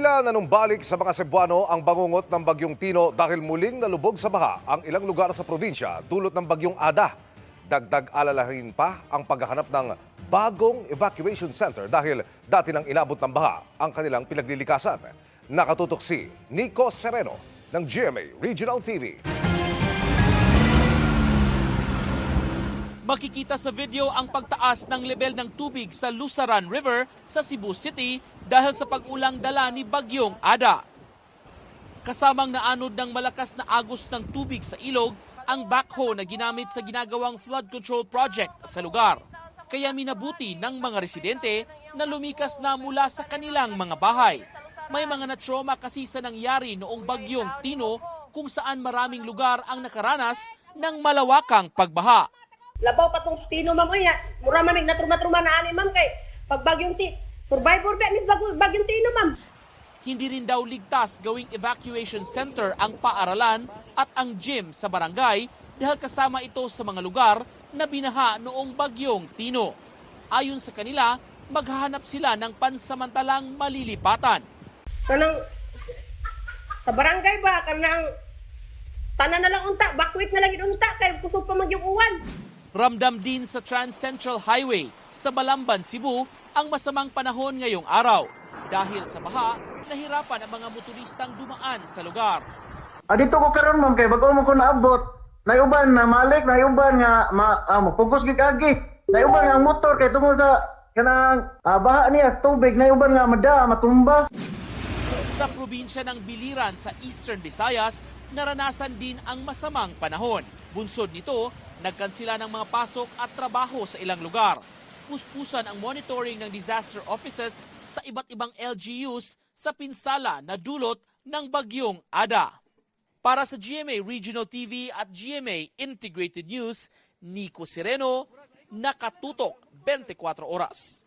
Tila nanumbalik sa mga Cebuano ang bangungot ng Bagyong Tino dahil muling nalubog sa baha ang ilang lugar sa probinsya dulot ng Bagyong Ada. Dagdag alalahanin pa ang paghahanap ng bagong evacuation center dahil dati nang inabot ng baha ang kanilang pinaglilikasan. Nakatutok si Nico Sereno ng GMA Regional TV. Makikita sa video ang pagtaas ng level ng tubig sa Lusaran River sa Cebu City dahil sa pag-ulang dala ni Bagyong Ada. Kasamang naanod ng malakas na agos ng tubig sa ilog ang backhoe na ginamit sa ginagawang flood control project sa lugar. Kaya minabuti ng mga residente na lumikas na mula sa kanilang mga bahay. May mga na-trauma kasi sa nangyari noong Bagyong Tino kung saan maraming lugar ang nakaranas ng malawakang pagbaha. Labaw pa tong Tino, ma'am. Uy, mura mamig na truma-truma na ani, ma'am, kay pag Bagyong Tino, survivor ba, miss Bagyong Tino, ma'am. Hindi rin daw ligtas gawing evacuation center ang paaralan at ang gym sa barangay dahil kasama ito sa mga lugar na binaha noong Bagyong Tino. Ayon sa kanila, maghahanap sila ng pansamantalang malilipatan. Kanang sa barangay ba, kanang tanan na lang unta, bakwit na lang unta, kay kusog pa magyong uwan. Ramdam din sa Trans Central Highway sa Balamban, Cebu ang masamang panahon ngayong araw. Dahil sa baha, nahirapan ang mga motoristang dumaan sa lugar. Dito ko karon ma'am kay bago mo ko naabot. Nayuban na malik, nayuban nga mapugos gid agi. Nayuban nga ang motor kay tungod sa kanang baha niya sa tubig, nayuban nga mada matumba. Sa probinsya ng Biliran sa Eastern Visayas, naranasan din ang masamang panahon. Bunsod nito, nagkansila ng mga pasok at trabaho sa ilang lugar. Puspusan ang monitoring ng disaster offices sa iba't ibang LGUs sa pinsala na dulot ng Bagyong Ada. Para sa GMA Regional TV at GMA Integrated News, Nico Sereno, nakatutok 24 oras.